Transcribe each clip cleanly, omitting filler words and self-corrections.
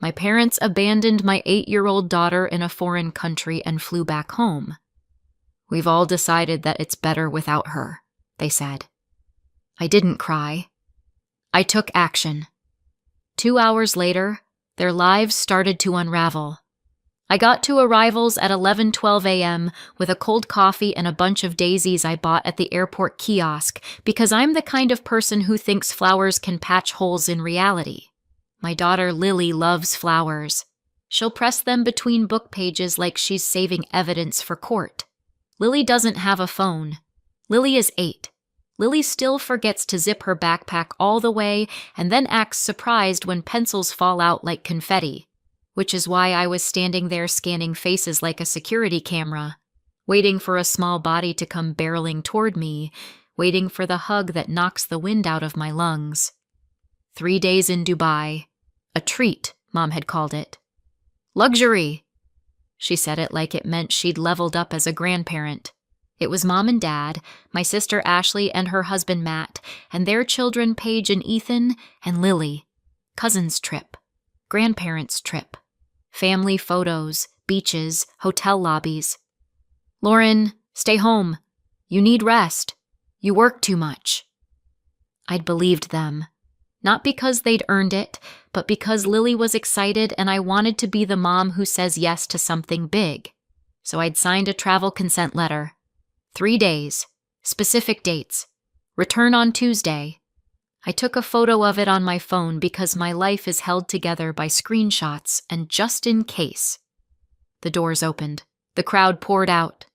My parents abandoned my 8-year-old daughter in a foreign country and flew back home. We've all decided that it's better without her, they said. I didn't cry. I took action. 2 hours later, their lives started to unravel. I got to arrivals at 11:12 a.m. with a cold coffee and a bunch of daisies I bought at the airport kiosk because I'm the kind of person who thinks flowers can patch holes in reality. My daughter Lily loves flowers. She'll press them between book pages like she's saving evidence for court. Lily doesn't have a phone. Lily is 8. Lily still forgets to zip her backpack all the way and then acts surprised when pencils fall out like confetti, which is why I was standing there scanning faces like a security camera, waiting for a small body to come barreling toward me, waiting for the hug that knocks the wind out of my lungs. 3 days in Dubai. A treat, Mom had called it. Luxury. She said it like it meant she'd leveled up as a grandparent. It was Mom and Dad, my sister Ashley and her husband Matt, and their children Paige and Ethan, and Lily. Cousins trip. Grandparents trip. Family photos, beaches, hotel lobbies. Lauren, stay home. You need rest. You work too much. I'd believed them. Not because they'd earned it, but because Lily was excited and I wanted to be the mom who says yes to something big. So I'd signed a travel consent letter. 3 days. Specific dates. Return on Tuesday. I took a photo of it on my phone because my life is held together by screenshots and just in case. The doors opened. The crowd poured out.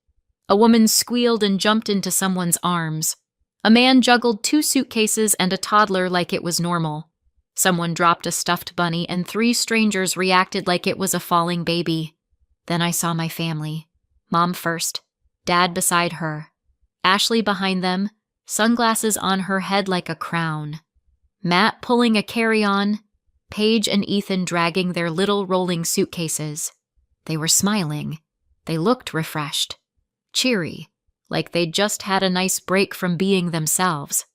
A woman squealed and jumped into someone's arms. A man juggled 2 suitcases and a toddler like it was normal. Someone dropped a stuffed bunny and 3 strangers reacted like it was a falling baby. Then I saw my family. Mom first, Dad beside her, Ashley behind them, sunglasses on her head like a crown, Matt pulling a carry-on, Paige and Ethan dragging their little rolling suitcases. They were smiling. They looked refreshed, cheery, like they'd just had a nice break from being themselves.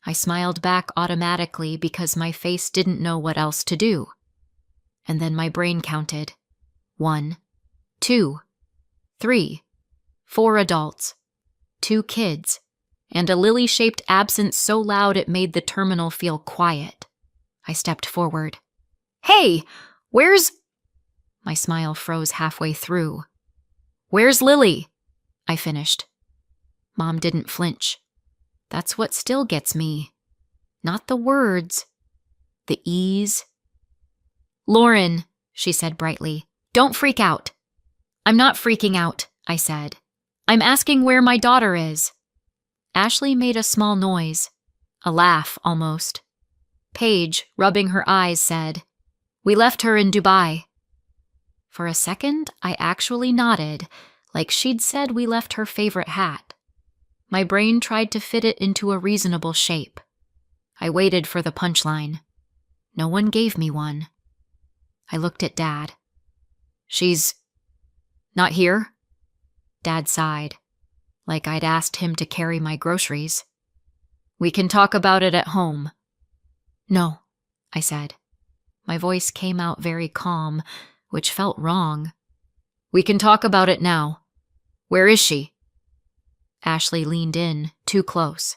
I smiled back automatically because my face didn't know what else to do. And then my brain counted. 1, 2, 3, 4 adults, 2 kids, and a lily-shaped absence so loud it made the terminal feel quiet. I stepped forward. Hey, where's... My smile froze halfway through. Where's Lily? I finished. Mom didn't flinch. That's what still gets me. Not the words. The ease. Lauren, she said brightly, don't freak out. I'm not freaking out, I said. I'm asking where my daughter is. Ashley made a small noise. A laugh, almost. Paige, rubbing her eyes, said, We left her in Dubai. For a second, I actually nodded, like she'd said we left her favorite hat. My brain tried to fit it into a reasonable shape. I waited for the punchline. No one gave me one. I looked at Dad. She's not here? Dad sighed, like I'd asked him to carry my groceries. We can talk about it at home. No, I said. My voice came out very calm, which felt wrong. We can talk about it now. Where is she? Ashley leaned in, too close.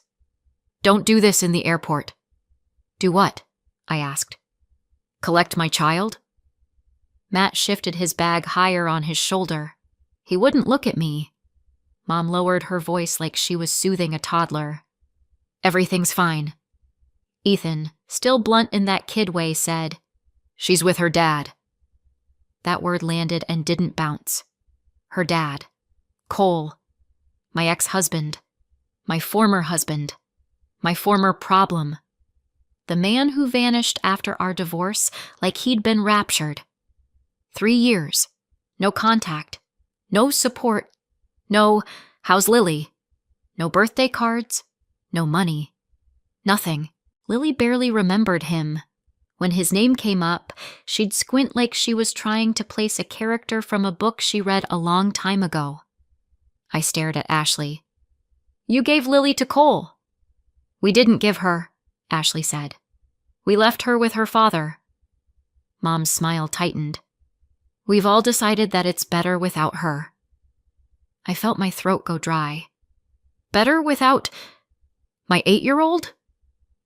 Don't do this in the airport. Do what? I asked. Collect my child? Matt shifted his bag higher on his shoulder. He wouldn't look at me. Mom lowered her voice like she was soothing a toddler. Everything's fine. Ethan, still blunt in that kid way, said, She's with her dad. That word landed and didn't bounce. Her dad. Cole. My ex-husband. My former husband. My former problem. The man who vanished after our divorce like he'd been raptured. 3 years. No contact. No support. No, how's Lily? No birthday cards. No money. Nothing. Lily barely remembered him. When his name came up, she'd squint like she was trying to place a character from a book she read a long time ago. I stared at Ashley. You gave Lily to Cole. We didn't give her, Ashley said. We left her with her father. Mom's smile tightened. We've all decided that it's better without her. I felt my throat go dry. Better without my 8-year-old?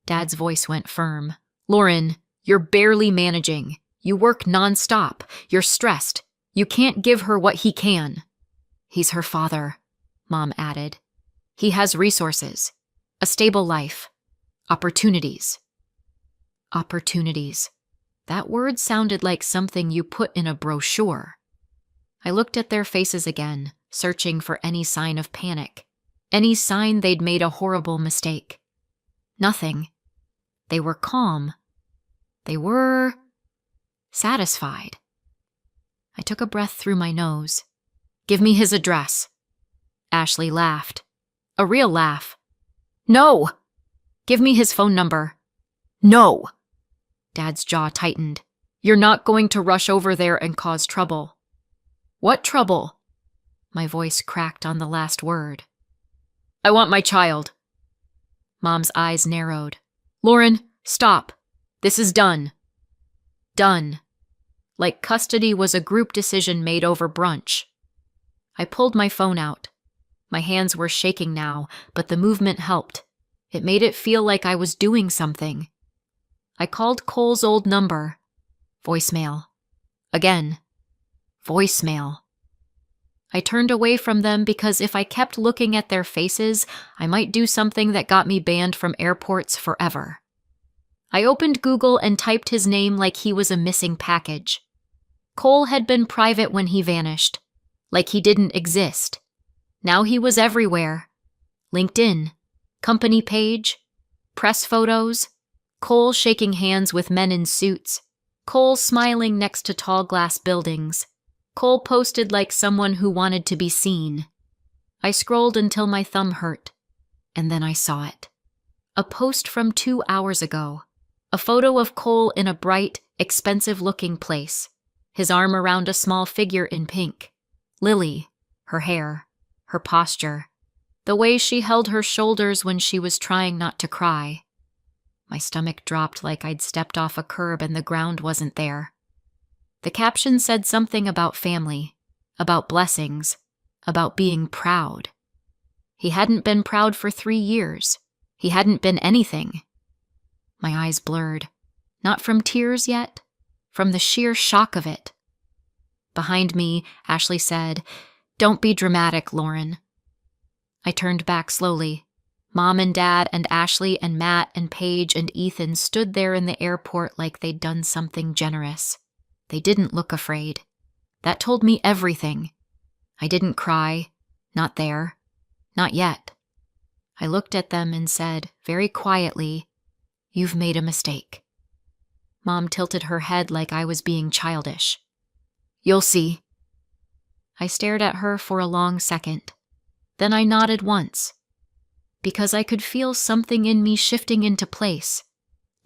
Dad's voice went firm. Lauren, you're barely managing. You work nonstop. You're stressed. You can't give her what he can. He's her father, Mom added. He has resources, a stable life, opportunities. Opportunities. That word sounded like something you put in a brochure. I looked at their faces again, searching for any sign of panic, any sign they'd made a horrible mistake. Nothing. They were calm. They were satisfied. I took a breath through my nose. Give me his address. Ashley laughed. A real laugh. No! Give me his phone number. No! Dad's jaw tightened. You're not going to rush over there and cause trouble. What trouble? My voice cracked on the last word. I want my child. Mom's eyes narrowed. Lauren, stop. This is done. Done. Like custody was a group decision made over brunch. I pulled my phone out. My hands were shaking now, but the movement helped. It made it feel like I was doing something. I called Cole's old number. Voicemail. Again. Voicemail. I turned away from them because if I kept looking at their faces, I might do something that got me banned from airports forever. I opened Google and typed his name like he was a missing package. Cole had been private when he vanished, like he didn't exist. Now he was everywhere. LinkedIn, company page, press photos, Cole shaking hands with men in suits, Cole smiling next to tall glass buildings. Cole posted like someone who wanted to be seen. I scrolled until my thumb hurt, and then I saw it. A post from 2 hours ago. A photo of Cole in a bright, expensive-looking place, his arm around a small figure in pink. Lily, her hair, her posture, the way she held her shoulders when she was trying not to cry. My stomach dropped like I'd stepped off a curb and the ground wasn't there. The caption said something about family, about blessings, about being proud. He hadn't been proud for 3 years. He hadn't been anything. My eyes blurred, not from tears yet, from the sheer shock of it. Behind me, Ashley said, "Don't be dramatic, Lauren." I turned back slowly. Mom and Dad and Ashley and Matt and Paige and Ethan stood there in the airport like they'd done something generous. They didn't look afraid. That told me everything. I didn't cry. Not there. Not yet. I looked at them and said, very quietly, "You've made a mistake." Mom tilted her head like I was being childish. "You'll see." I stared at her for a long second. Then I nodded once. Because I could feel something in me shifting into place.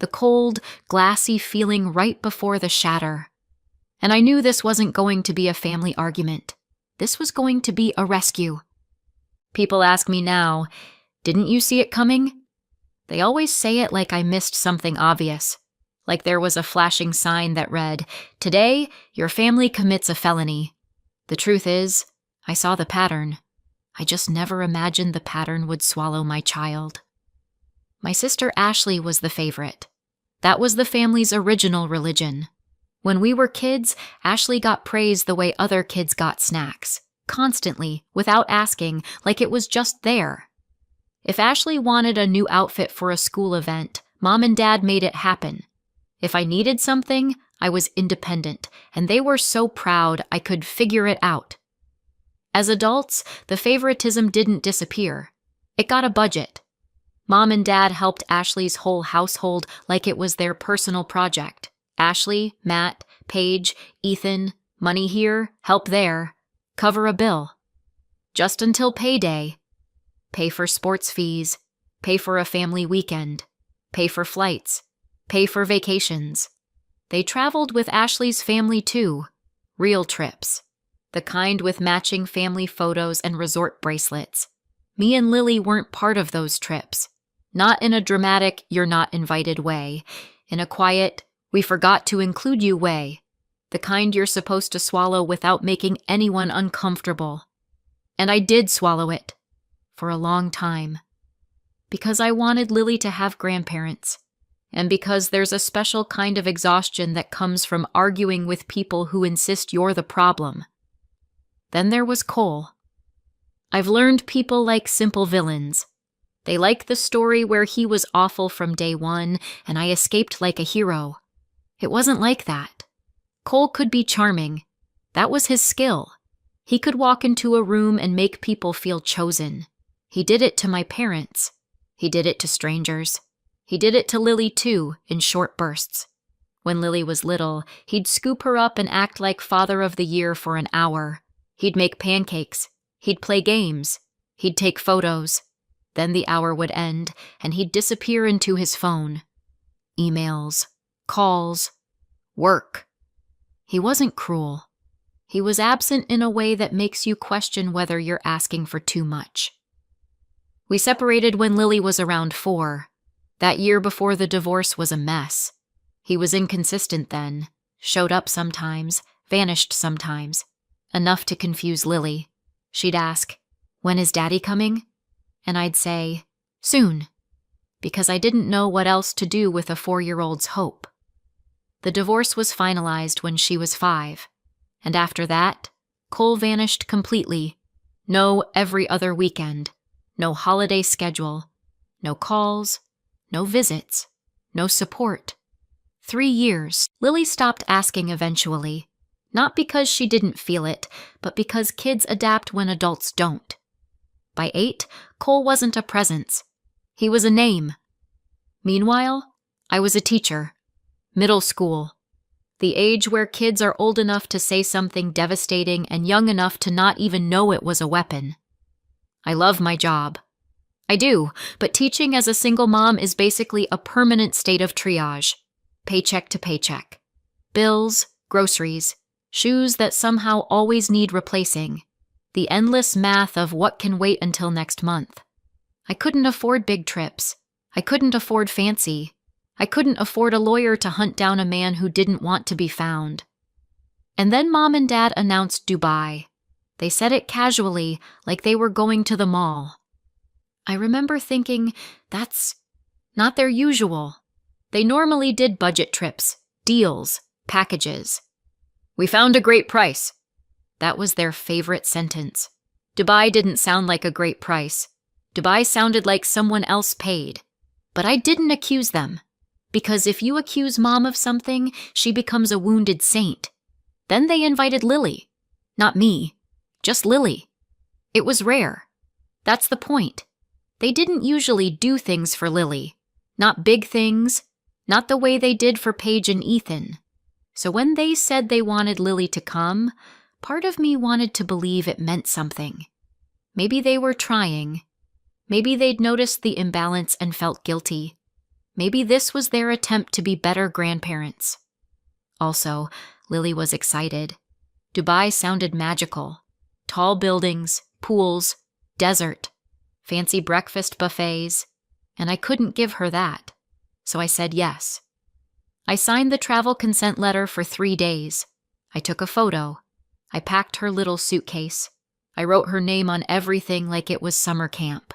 The cold, glassy feeling right before the shatter. And I knew this wasn't going to be a family argument. This was going to be a rescue. People ask me now, "Didn't you see it coming?" They always say it like I missed something obvious. Like there was a flashing sign that read, "Today, your family commits a felony." The truth is, I saw the pattern. I just never imagined the pattern would swallow my child. My sister Ashley was the favorite. That was the family's original religion. When we were kids, Ashley got praised the way other kids got snacks. Constantly, without asking, like it was just there. If Ashley wanted a new outfit for a school event, Mom and Dad made it happen. If I needed something, I was independent, and they were so proud I could figure it out. As adults, the favoritism didn't disappear. It got a budget. Mom and Dad helped Ashley's whole household like it was their personal project. Ashley, Matt, Paige, Ethan, money here, help there, cover a bill. Just until payday. Pay for sports fees, pay for a family weekend, pay for flights, pay for vacations. They traveled with Ashley's family too. Real trips. The kind with matching family photos and resort bracelets. Me and Lily weren't part of those trips. Not in a dramatic, "you're not invited" way. In a quiet, We forgot to include you whey, the kind you're supposed to swallow without making anyone uncomfortable. And I did swallow it, for a long time. Because I wanted Lily to have grandparents, and because there's a special kind of exhaustion that comes from arguing with people who insist you're the problem. Then there was Cole. I've learned people like simple villains. They like the story where he was awful from day one and I escaped like a hero. It wasn't like that. Cole could be charming. That was his skill. He could walk into a room and make people feel chosen. He did it to my parents. He did it to strangers. He did it to Lily too, in short bursts. When Lily was little, he'd scoop her up and act like Father of the Year for an hour. He'd make pancakes. He'd play games. He'd take photos. Then the hour would end, and he'd disappear into his phone. Emails, calls, work. He wasn't cruel. He was absent in a way that makes you question whether you're asking for too much. We separated when Lily was around 4. That year before the divorce was a mess. He was inconsistent then, showed up sometimes, vanished sometimes, enough to confuse Lily. She'd ask, "When is Daddy coming?" And I'd say, "Soon," because I didn't know what else to do with a 4-year-old's hope. The divorce was finalized when she was 5, and after that, Cole vanished completely. No every other weekend, no holiday schedule, no calls, no visits, no support. 3 years. Lily stopped asking eventually, not because she didn't feel it, but because kids adapt when adults don't. By 8, Cole wasn't a presence. He was a name. Meanwhile, I was a teacher. Middle school. The age where kids are old enough to say something devastating and young enough to not even know it was a weapon. I love my job. I do, but teaching as a single mom is basically a permanent state of triage. Paycheck to paycheck. Bills, groceries, shoes that somehow always need replacing. The endless math of what can wait until next month. I couldn't afford big trips. I couldn't afford fancy. I couldn't afford a lawyer to hunt down a man who didn't want to be found. And then Mom and Dad announced Dubai. They said it casually, like they were going to the mall. I remember thinking, that's not their usual. They normally did budget trips, deals, packages. "We found a great price." That was their favorite sentence. Dubai didn't sound like a great price. Dubai sounded like someone else paid. But I didn't accuse them. Because if you accuse Mom of something, she becomes a wounded saint. Then they invited Lily. Not me. Just Lily. It was rare. That's the point. They didn't usually do things for Lily. Not big things. Not the way they did for Paige and Ethan. So when they said they wanted Lily to come, part of me wanted to believe it meant something. Maybe they were trying. Maybe they'd noticed the imbalance and felt guilty. Maybe this was their attempt to be better grandparents. Also, Lily was excited. Dubai sounded magical. Tall buildings, pools, desert, fancy breakfast buffets, and I couldn't give her that. So I said yes. I signed the travel consent letter for 3 days. I took a photo. I packed her little suitcase. I wrote her name on everything like it was summer camp.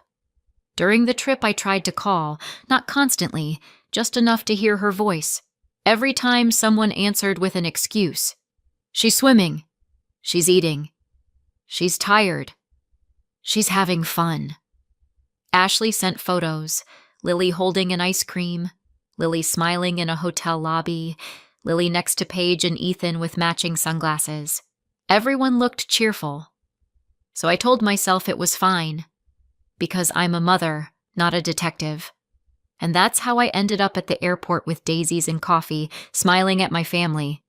During the trip, I tried to call, not constantly, just enough to hear her voice. Every time someone answered with an excuse. She's swimming. She's eating. She's tired. She's having fun. Ashley sent photos. Lily holding an ice cream. Lily smiling in a hotel lobby. Lily next to Paige and Ethan with matching sunglasses. Everyone looked cheerful. So I told myself it was fine. Because I'm a mother, not a detective. And that's how I ended up at the airport with daisies and coffee, smiling at my family.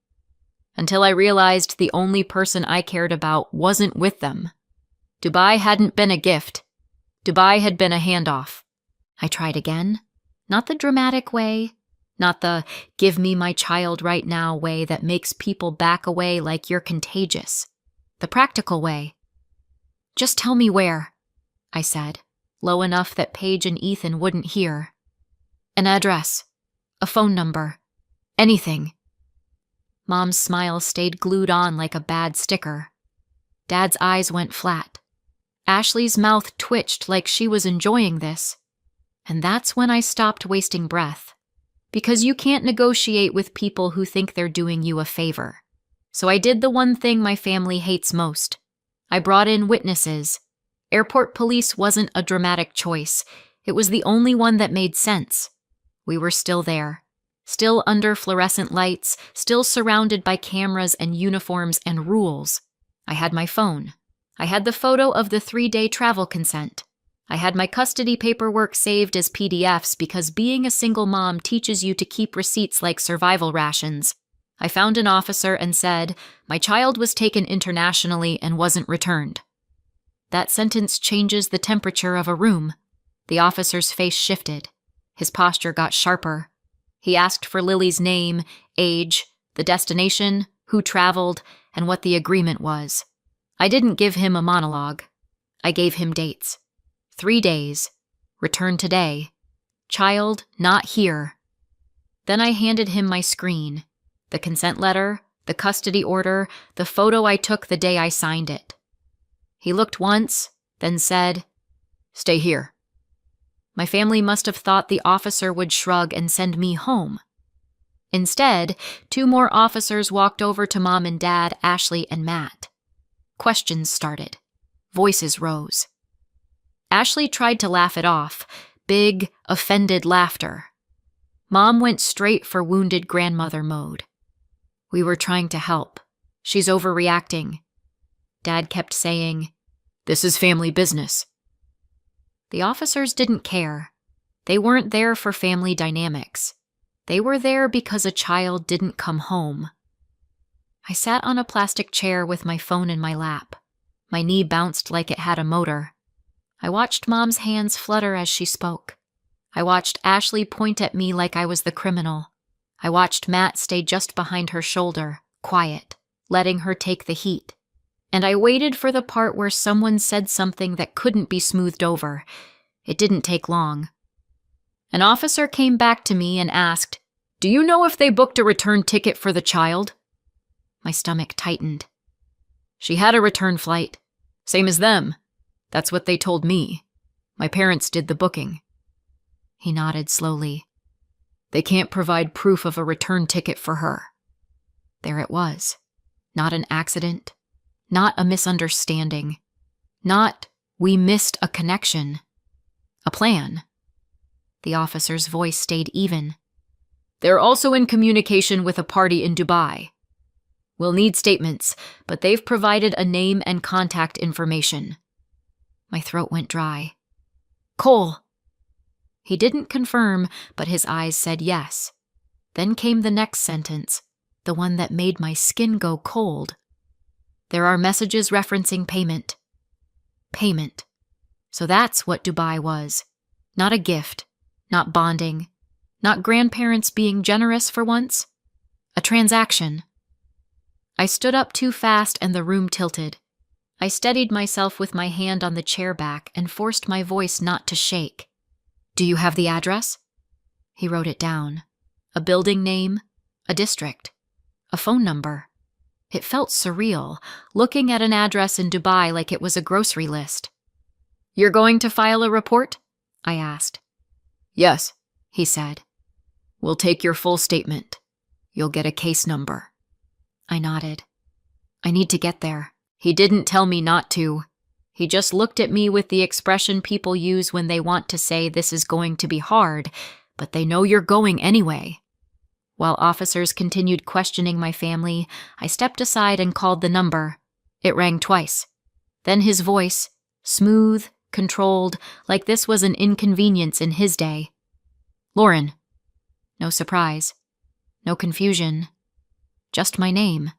Until I realized the only person I cared about wasn't with them. Dubai hadn't been a gift. Dubai had been a handoff. I tried again. Not the dramatic way. Not the give me my child right now way that makes people back away like you're contagious. The practical way. Just tell me where, I said, low enough that Paige and Ethan wouldn't hear. An address. A phone number. Anything. Mom's smile stayed glued on like a bad sticker. Dad's eyes went flat. Ashley's mouth twitched like she was enjoying this. And that's when I stopped wasting breath. Because you can't negotiate with people who think they're doing you a favor. So I did the one thing my family hates most. I brought in witnesses. Airport police wasn't a dramatic choice. It was the only one that made sense. We were still there. Still under fluorescent lights, still surrounded by cameras and uniforms and rules. I had my phone. I had the photo of the 3-day travel consent. I had my custody paperwork saved as PDFs because being a single mom teaches you to keep receipts like survival rations. I found an officer and said, "My child was taken internationally and wasn't returned." That sentence changes the temperature of a room. The officer's face shifted. His posture got sharper. He asked for Lily's name, age, the destination, who traveled, and what the agreement was. I didn't give him a monologue. I gave him dates. 3 days. Return today. Child not here. Then I handed him my screen, the consent letter, the custody order, the photo I took the day I signed it. He looked once, then said, "Stay here." My family must have thought the officer would shrug and send me home. Instead, 2 more officers walked over to Mom and Dad, Ashley and Matt. Questions started. Voices rose. Ashley tried to laugh it off, big, offended laughter. Mom went straight for wounded grandmother mode. "We were trying to help. She's overreacting." Dad kept saying, "This is family business." The officers didn't care. They weren't there for family dynamics. They were there because a child didn't come home. I sat on a plastic chair with my phone in my lap. My knee bounced like it had a motor. I watched Mom's hands flutter as she spoke. I watched Ashley point at me like I was the criminal. I watched Matt stay just behind her shoulder, quiet, letting her take the heat. And I waited for the part where someone said something that couldn't be smoothed over. It didn't take long. An officer came back to me and asked, "Do you know if they booked a return ticket for the child?" My stomach tightened. "She had a return flight. Same as them. That's what they told me. My parents did the booking." He nodded slowly. "They can't provide proof of a return ticket for her." There it was. Not an accident. Not a misunderstanding. Not, we missed a connection. A plan. The officer's voice stayed even. "They're also in communication with a party in Dubai. We'll need statements, but they've provided a name and contact information." My throat went dry. "Cole." He didn't confirm, but his eyes said yes. Then came the next sentence, the one that made my skin go cold. "There are messages referencing payment." Payment. So that's what Dubai was. Not a gift. Not bonding. Not grandparents being generous for once. A transaction. I stood up too fast and the room tilted. I steadied myself with my hand on the chair back and forced my voice not to shake. "Do you have the address?" He wrote it down. A building name, a district, a phone number. It felt surreal, looking at an address in Dubai like it was a grocery list. "You're going to file a report?" I asked. "Yes," he said. "We'll take your full statement. You'll get a case number." I nodded. "I need to get there." He didn't tell me not to. He just looked at me with the expression people use when they want to say this is going to be hard, but they know you're going anyway. While officers continued questioning my family, I stepped aside and called the number. It rang twice. Then his voice, smooth, controlled, like this was an inconvenience in his day. "Lauren." No surprise. No confusion. Just my name.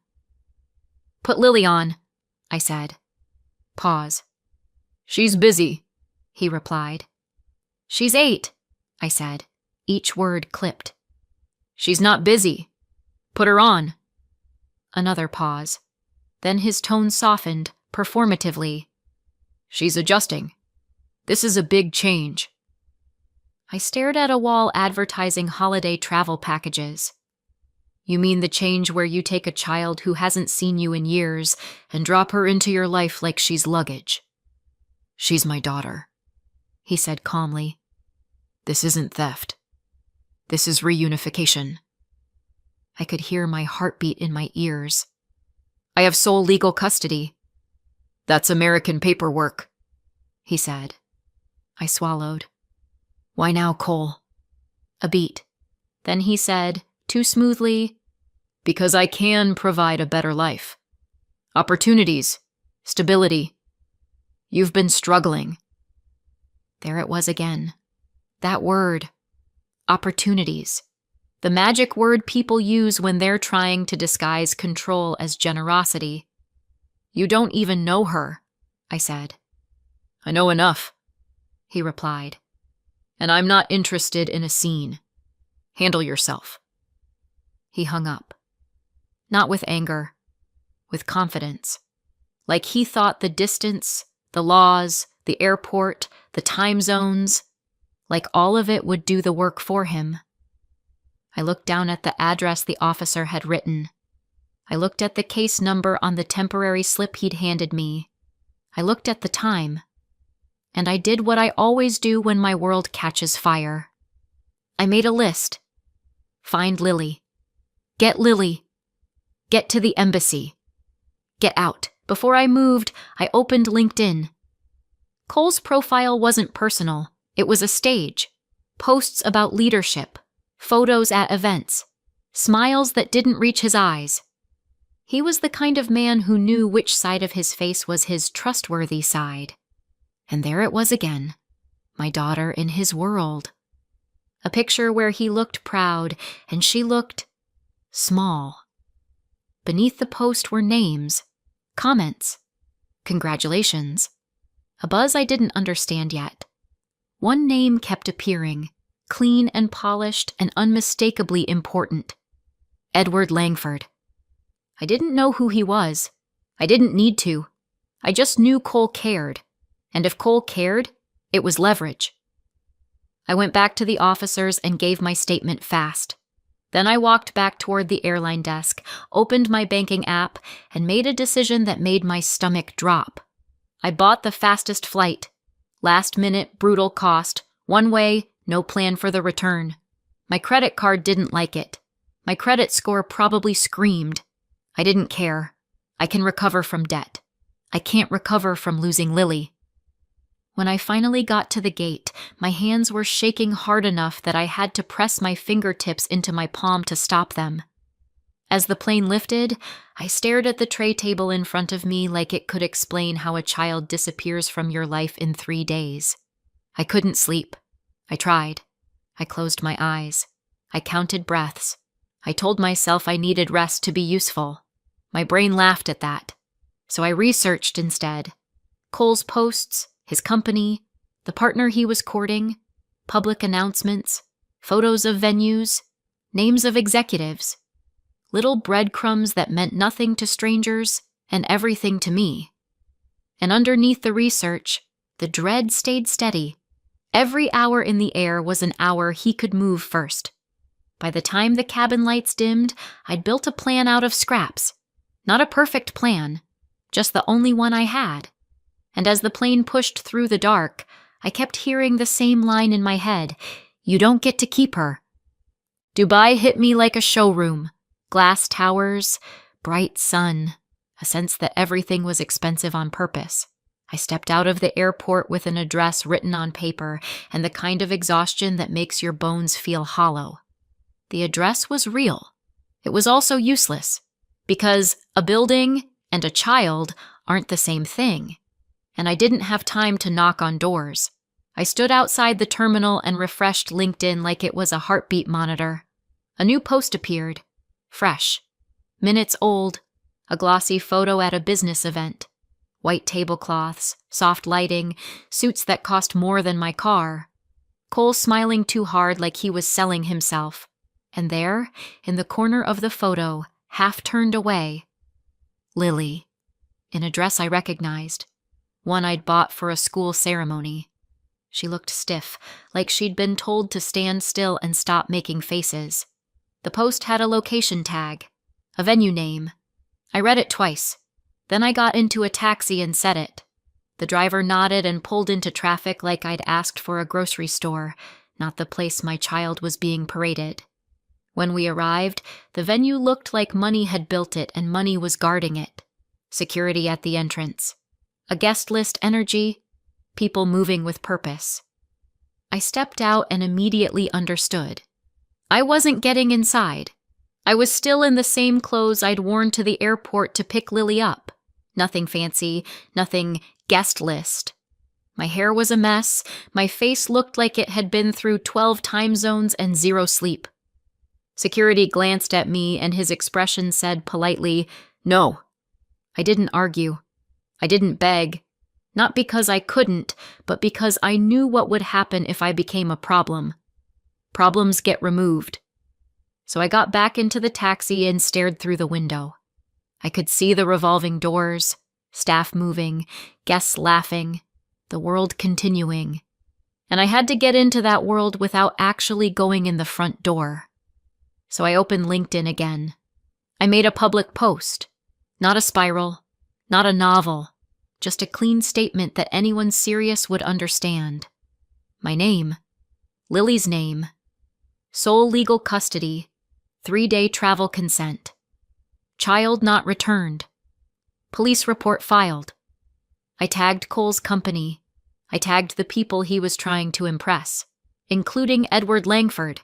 "Put Lily on," I said. Pause. "She's busy," he replied. "She's 8, I said, each word clipped. "She's not busy. Put her on." Another pause. Then his tone softened, performatively. "She's adjusting. This is a big change." I stared at a wall advertising holiday travel packages. You mean the change where you take a child who hasn't seen you in years and drop her into your life like she's luggage. She's my daughter, he said calmly. This isn't theft. This is reunification. I could hear my heartbeat in my ears. I have sole legal custody. That's American paperwork, he said. I swallowed. Why now, Cole? A beat. Then he said, too smoothly, because I can provide a better life. Opportunities. Stability. You've been struggling. There it was again. That word. Opportunities. The magic word people use when they're trying to disguise control as generosity. You don't even know her, I said. I know enough, he replied. And I'm not interested in a scene. Handle yourself. He hung up. Not with anger, with confidence. Like he thought the distance, the laws, the airport, the time zones, like all of it would do the work for him. I looked down at the address the officer had written. I looked at the case number on the temporary slip he'd handed me. I looked at the time. And I did what I always do when my world catches fire. I made a list. Find Lily. Get Lily. Get to the embassy. Get out. Before I moved, I opened LinkedIn. Cole's profile wasn't personal. It was a stage. Posts about leadership. Photos at events. Smiles that didn't reach his eyes. He was the kind of man who knew which side of his face was his trustworthy side. And there it was again. My daughter in his world. A picture where he looked proud and she looked small. Beneath the post were names, comments, congratulations. A buzz I didn't understand yet. One name kept appearing, clean and polished and unmistakably important. Edward Langford. I didn't know who he was. I didn't need to. I just knew Cole cared. And if Cole cared, it was leverage. I went back to the officers and gave my statement fast. Then I walked back toward the airline desk, opened my banking app, and made a decision that made my stomach drop. I bought the fastest flight. Last minute, brutal cost. One way, no plan for the return. My credit card didn't like it. My credit score probably screamed. I didn't care. I can recover from debt. I can't recover from losing Lily. When I finally got to the gate, my hands were shaking hard enough that I had to press my fingertips into my palm to stop them. As the plane lifted, I stared at the tray table in front of me like it could explain how a child disappears from your life in 3 days. I couldn't sleep. I tried. I closed my eyes. I counted breaths. I told myself I needed rest to be useful. My brain laughed at that. So I researched instead. Cole's posts, his company, the partner he was courting, public announcements, photos of venues, names of executives, little breadcrumbs that meant nothing to strangers and everything to me. And underneath the research, the dread stayed steady. Every hour in the air was an hour he could move first. By the time the cabin lights dimmed, I'd built a plan out of scraps. Not a perfect plan, just the only one I had. And as the plane pushed through the dark, I kept hearing the same line in my head, "You don't get to keep her." Dubai hit me like a showroom. Glass towers, bright sun, a sense that everything was expensive on purpose. I stepped out of the airport with an address written on paper and the kind of exhaustion that makes your bones feel hollow. The address was real. It was also useless, because a building and a child aren't the same thing. And I didn't have time to knock on doors. I stood outside the terminal and refreshed LinkedIn like it was a heartbeat monitor. A new post appeared. Fresh. Minutes old. A glossy photo at a business event. White tablecloths, soft lighting, suits that cost more than my car. Cole smiling too hard like he was selling himself. And there, in the corner of the photo, half turned away, Lily, in a dress I recognized. One I'd bought for a school ceremony. She looked stiff, like she'd been told to stand still and stop making faces. The post had a location tag, a venue name. I read it twice. Then I got into a taxi and said it. The driver nodded and pulled into traffic like I'd asked for a grocery store, not the place my child was being paraded. When we arrived, the venue looked like money had built it and money was guarding it. Security at the entrance. A guest list energy. People moving with purpose. I stepped out and immediately understood. I wasn't getting inside. I was still in the same clothes I'd worn to the airport to pick Lily up. Nothing fancy, nothing guest list. My hair was a mess. My face looked like it had been through 12 time zones and 0 sleep. Security glanced at me and his expression said politely, "No." I didn't argue. I didn't beg. Not because I couldn't, but because I knew what would happen if I became a problem. Problems get removed. So I got back into the taxi and stared through the window. I could see the revolving doors, staff moving, guests laughing, the world continuing. And I had to get into that world without actually going in the front door. So I opened LinkedIn again. I made a public post. Not a spiral, not a novel, just a clean statement that anyone serious would understand. My name, Lily's name, sole legal custody, 3-day travel consent, child not returned, police report filed. I tagged Cole's company. I tagged the people he was trying to impress, including Edward Langford.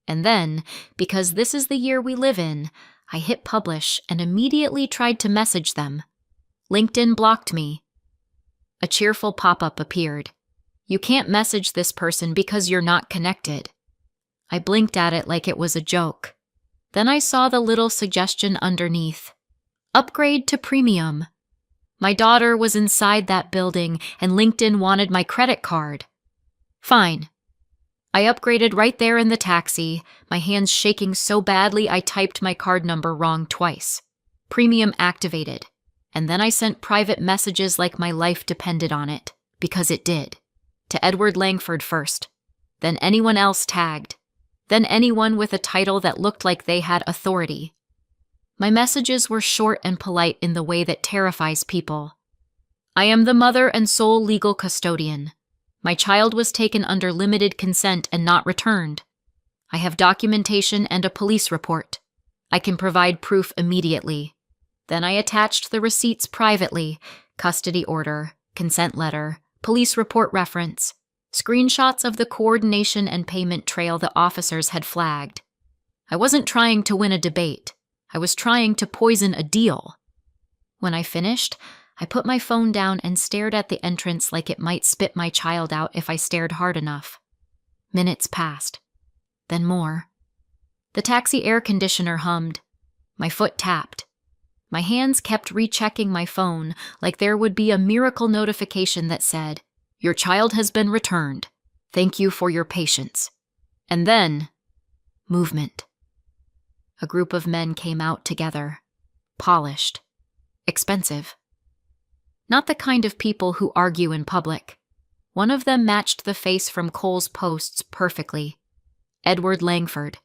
And then, because this is the year we live in, I hit publish and immediately tried to message them. LinkedIn blocked me. A cheerful pop-up appeared. You can't message this person because you're not connected. I blinked at it like it was a joke. Then I saw the little suggestion underneath. Upgrade to premium. My daughter was inside that building and LinkedIn wanted my credit card. Fine. I upgraded right there in the taxi, my hands shaking so badly I typed my card number wrong twice. Premium activated. And then I sent private messages like my life depended on it, because it did. To Edward Langford first. Then anyone else tagged. Then anyone with a title that looked like they had authority. My messages were short and polite in the way that terrifies people. I am the mother and sole legal custodian. My child was taken under limited consent and not returned. I have documentation and a police report. I can provide proof immediately. Then I attached the receipts privately, custody order, consent letter, police report reference, screenshots of the coordination and payment trail the officers had flagged. I wasn't trying to win a debate. I was trying to poison a deal. When I finished, I put my phone down and stared at the entrance like it might spit my child out if I stared hard enough. Minutes passed. Then more. The taxi air conditioner hummed. My foot tapped. My hands kept rechecking my phone like there would be a miracle notification that said, "Your child has been returned. Thank you for your patience." And then, movement. A group of men came out together. Polished. Expensive. Not the kind of people who argue in public. One of them matched the face from Cole's posts perfectly. Edward Langford.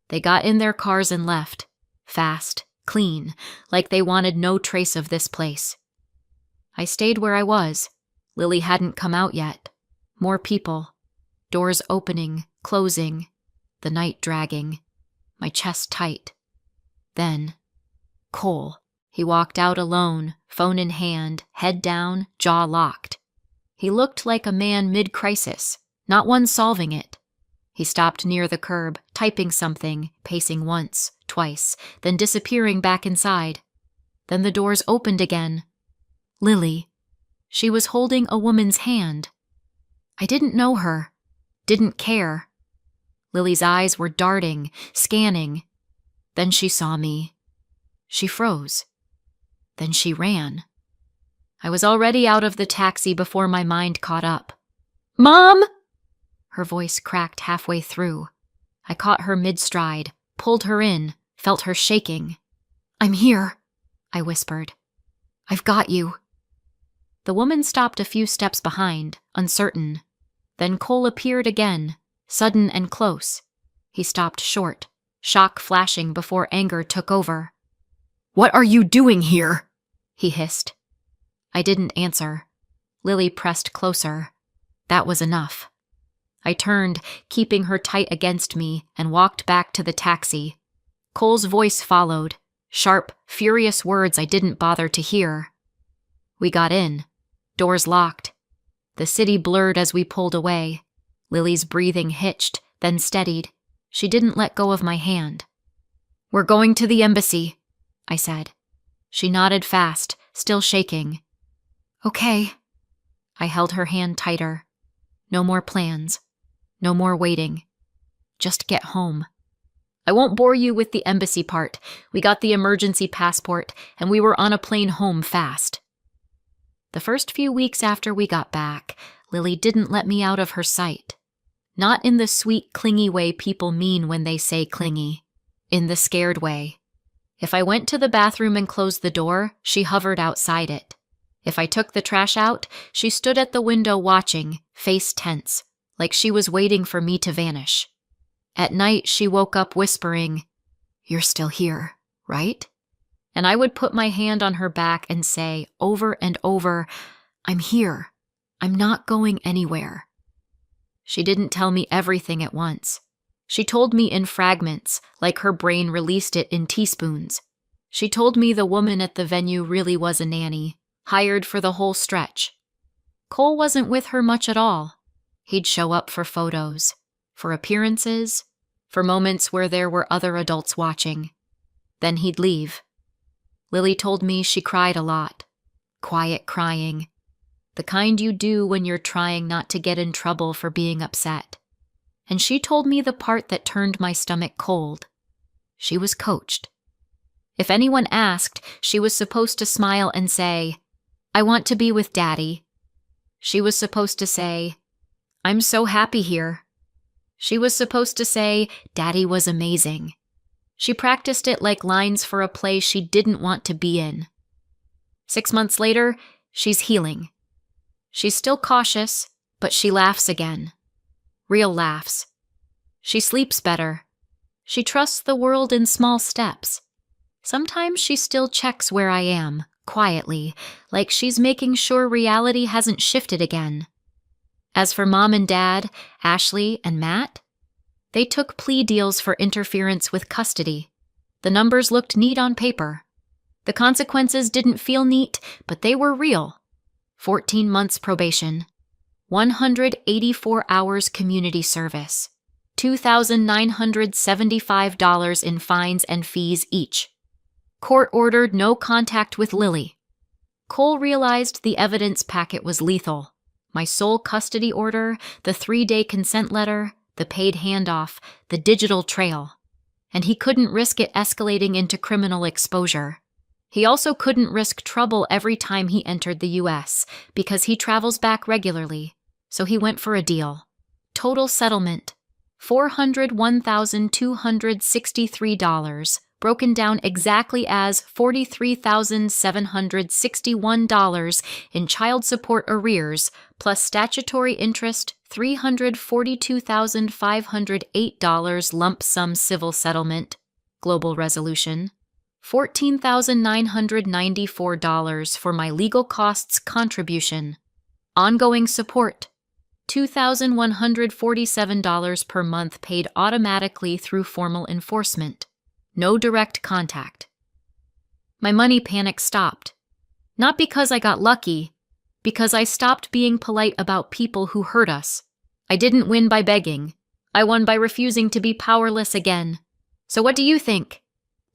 They got in their cars and left. Fast, clean, like they wanted no trace of this place. I stayed where I was. Lily hadn't come out yet. More people. Doors opening, closing. The night dragging. My chest tight. Then, Cole. He walked out alone, phone in hand, head down, jaw locked. He looked like a man mid-crisis, not one solving it. He stopped near the curb, typing something, pacing once, twice, then disappearing back inside. Then the doors opened again. Lily. She was holding a woman's hand. I didn't know her. Didn't care. Lily's eyes were darting, scanning. Then she saw me. She froze. Then she ran. I was already out of the taxi before my mind caught up. "Mom!" Her voice cracked halfway through. I caught her mid-stride, pulled her in, felt her shaking. "I'm here," I whispered. "I've got you." The woman stopped a few steps behind, uncertain. Then Cole appeared again, sudden and close. He stopped short, shock flashing before anger took over. "What are you doing here?" he hissed. I didn't answer. Lily pressed closer. That was enough. I turned, keeping her tight against me, and walked back to the taxi. Cole's voice followed, sharp, furious words I didn't bother to hear. We got in. Doors locked. The city blurred as we pulled away. Lily's breathing hitched, then steadied. She didn't let go of my hand. "We're going to the embassy," I said. She nodded fast, still shaking. "Okay." I held her hand tighter. No more plans. No more waiting. Just get home. I won't bore you with the embassy part. We got the emergency passport, and we were on a plane home fast. The first few weeks after we got back, Lily didn't let me out of her sight. Not in the sweet, clingy way people mean when they say clingy. In the scared way. If I went to the bathroom and closed the door, she hovered outside it. If I took the trash out, she stood at the window watching, face tense, like she was waiting for me to vanish. At night, she woke up whispering, "You're still here, right?" And I would put my hand on her back and say, over and over, "I'm here. I'm not going anywhere." She didn't tell me everything at once. She told me in fragments, like her brain released it in teaspoons. She told me the woman at the venue really was a nanny, hired for the whole stretch. Cole wasn't with her much at all. He'd show up for photos, for appearances, for moments where there were other adults watching. Then he'd leave. Lily told me she cried a lot. Quiet crying. The kind you do when you're trying not to get in trouble for being upset. And she told me the part that turned my stomach cold. She was coached. If anyone asked, she was supposed to smile and say, "I want to be with Daddy." She was supposed to say, "I'm so happy here." She was supposed to say, "Daddy was amazing." She practiced it like lines for a play she didn't want to be in. 6 months later, she's healing. She's still cautious, but she laughs again. Real laughs. She sleeps better. She trusts the world in small steps. Sometimes she still checks where I am, quietly, like she's making sure reality hasn't shifted again. As for Mom and Dad, Ashley and Matt, they took plea deals for interference with custody. The numbers looked neat on paper. The consequences didn't feel neat, but they were real. 14 months probation, 184 hours community service, $2,975 in fines and fees each. Court ordered no contact with Lily. Cole realized the evidence packet was lethal. My sole custody order, the 3-day consent letter, the paid handoff, the digital trail. And he couldn't risk it escalating into criminal exposure. He also couldn't risk trouble every time he entered the U.S., because he travels back regularly. So he went for a deal. Total settlement, $401,263, broken down exactly as $43,761 in child support arrears, plus statutory interest, $342,508 lump sum civil settlement, global resolution, $14,994 for my legal costs contribution, ongoing support, $2,147 per month paid automatically through formal enforcement. No direct contact. My money panic stopped. Not because I got lucky, because I stopped being polite about people who hurt us. I didn't win by begging. I won by refusing to be powerless again. So what do you think?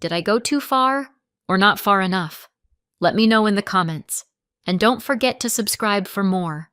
Did I go too far or not far enough? Let me know in the comments. And don't forget to subscribe for more.